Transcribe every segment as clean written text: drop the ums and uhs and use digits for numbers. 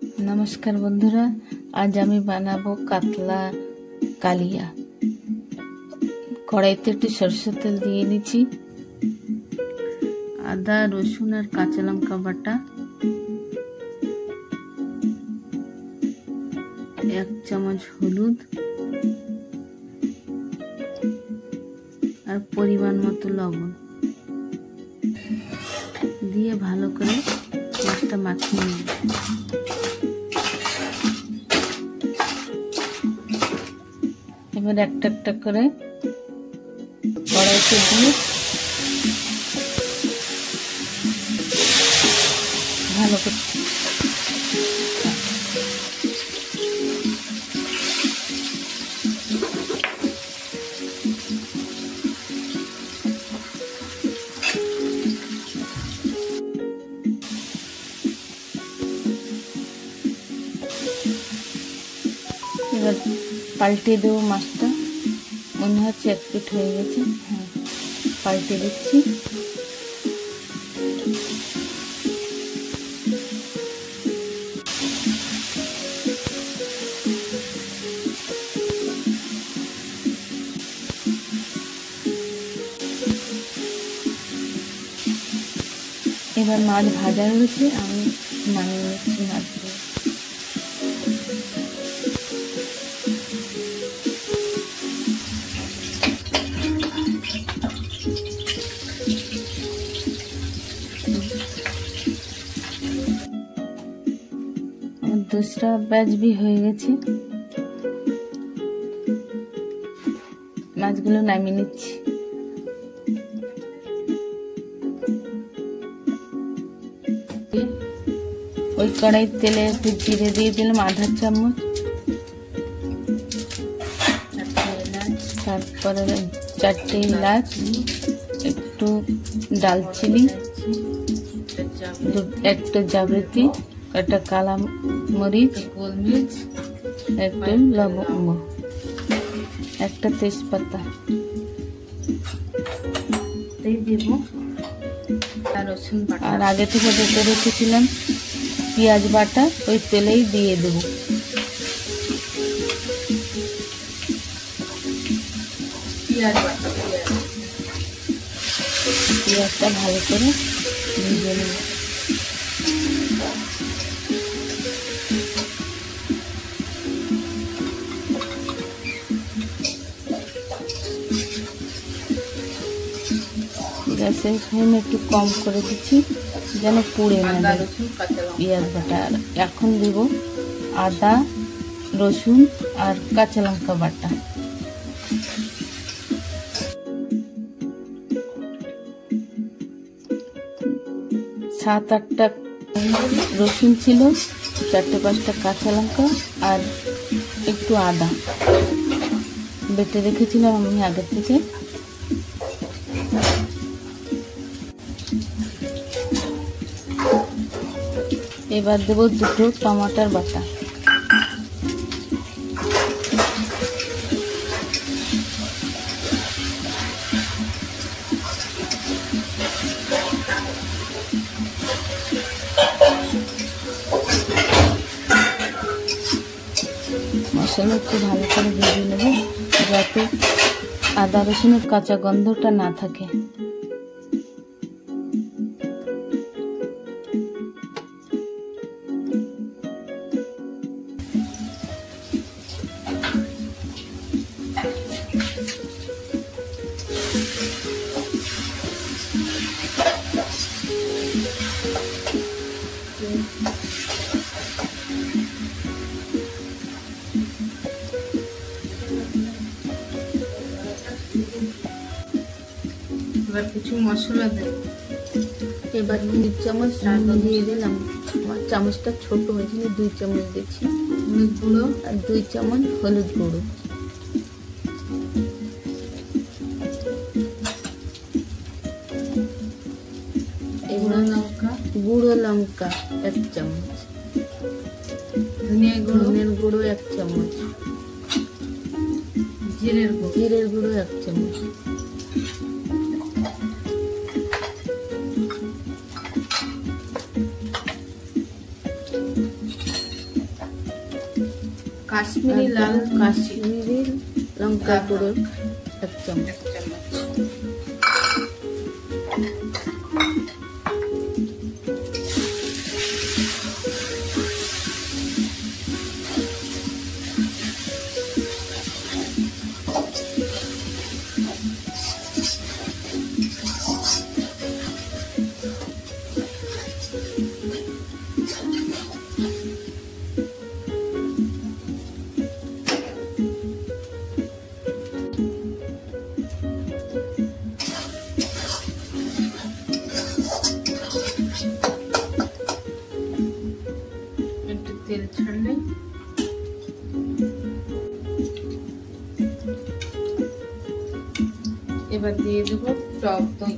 नमस्कार बंधुरा, आज आमी बानाबो कातला कालिया। कड़ाईते एकटु सरषेर तेल दिए निচ্ছি, आदा रसुन और काँचा लंका बाटा, 1 চামচ হলুদ और परिमाण मतो लवण দিয়ে ভালো করে মাছটা মাখিয়ে নিই। এবার একটা একটা করে কড়াইতে দিয়ে ভালো করে এবার পাল্টে দেবো মাছটা। মনে হচ্ছে এক পিঠ হয়ে গেছে, হ্যাঁ পাল্টে দিচ্ছি। এবার মাছ ভাজা হয়েছে, আমি নামিয়ে নিচ্ছি মাছগুলো। दूसरा बैच भी हो গেছে, মাছগুলো নামিয়ে নিচ্ছি। ওই কড়াই তেলে একটু জিরে দিয়ে দিলাম আধা চামচ, তারপরে 4টে এলাচ, একটু দালচিনি, একটা জাবিত্রি, একটা কালা মরিচ, গোলমরিচ, একটু লবঙ্গ, একটা তেজপাতা দেব আর রসুন বাটা। আর আগে থেকে বেটে রেখেছিলাম পেঁয়াজ বাটা, ওই তেলেই দিয়ে দেব। পেঁয়াজটা ভালো করে ভেজে নেব। গ্যাসের ফ্লেম একটু কম করে দিচ্ছি যেন পুড়ে না যায় পেঁয়াজ বাটা। আর এখন দেব আদা রসুন আর কাঁচা লঙ্কা বাটা। সাত আটটা রসুন ছিল, 4-5টা কাঁচা লঙ্কা আর একটু আদা বেটে রেখেছিলাম আমি আগে থেকে। এবার দেব 2টো টমেটোর বাটা। মশলা একটু ভালো করে ভেজে নেব যাতে আদা রসুনের কাঁচা গন্ধটা না থাকে। এবার কিছু মশলা দেব। এবার 2 চামচ দিয়ে দিলাম, চামচটা ছোট হয়েছিল 2 চামচ দিচ্ছি হলুদ গুঁড়ো আর 2 চামচ হলুদ গুঁড়ো। গুঁড়ো লঙ্কা 1 চামচ, ধনিয়া গুঁড়ো 1 চামচ, জিরের গুঁড়ো 1 চামচ, কাশ্মীরি লাল কাশ্মীরি লঙ্কা গুঁড়ো 1 চামচ। তেল ছাড়লে এবার দিয়ে দেবো টক দই।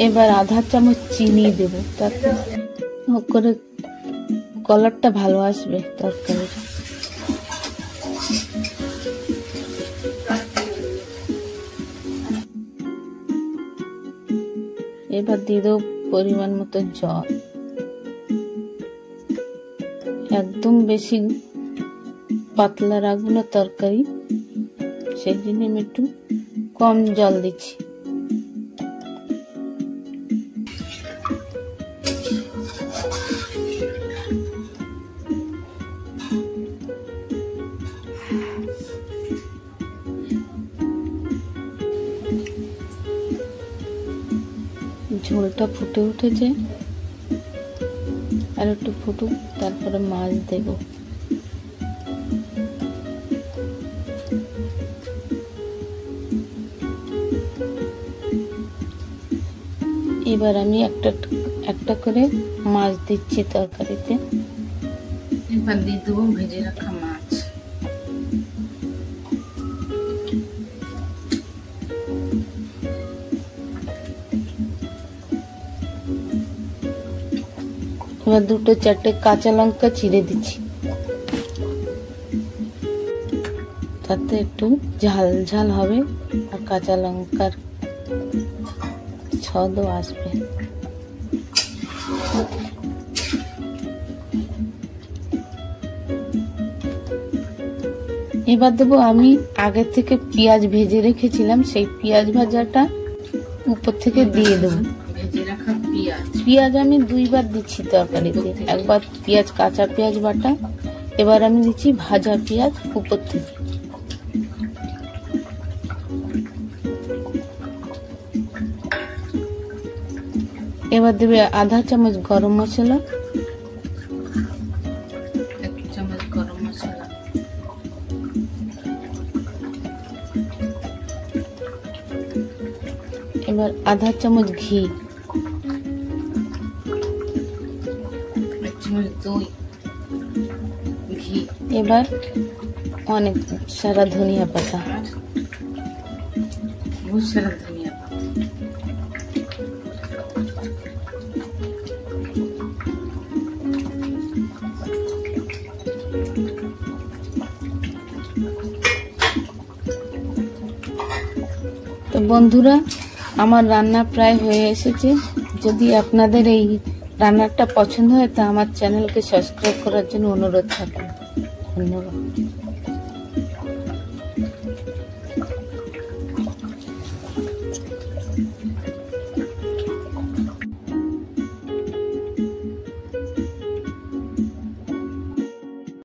এবার আধা চামচ চিনি দেবো, তাতে করে কালারটা ভালো আসবে তরকারির। এবার দিয়ে দেবো পরিমাণ মতো জল। একদম বেশি পাতলা রাখবো না তরকারি, সেই জন্য আমি একটু কম জল দিচ্ছি। ঝোলটা ফুটে উঠেছে, আর একটু ফুটুক, তারপরে মাছ দেব। এবার আমি একটা করে মাছ দিচ্ছি তরকারিতে। এবার দিয়ে দেবো ভেজে রাখা মাছ। এবার 2-4টে কাঁচা লঙ্কা চিড়ে দিচ্ছি, তাতে একটু ঝাল ঝাল হবে আর কাঁচা লঙ্কার স্বাদও আসবে। এবার দেবো আমি আগে থেকে পেঁয়াজ ভেজে রেখেছিলাম, সেই পেঁয়াজ ভাজাটা উপর থেকে দিয়ে দেবো। পেঁয়াজ আমি 2বার দিচ্ছি তরকারিতে, একবার পেঁয়াজ কাঁচা পেঁয়াজ বাটা, এবার আমি দিচ্ছি ভাজা পেঁয়াজ উপর থেকে। এবার দেবে আধা চামচ গরম মশলা, 1 চামচ গরম মশলা, এবার আধা চামচ ঘি, 1 চামচ দই, ঘি, এবার অনেক সারা ধনিয়া পাতা, বহুত সারা ধনিয়া পাতা। তো বন্ধুরা, আমার রান্না প্রায় হয়ে এসেছে। যদি আপনাদের এই রান্নাটা পছন্দ হয় তা আমার চ্যানেলকে সাবস্ক্রাইব করার জন্য অনুরোধ থাকবে। ধন্যবাদ।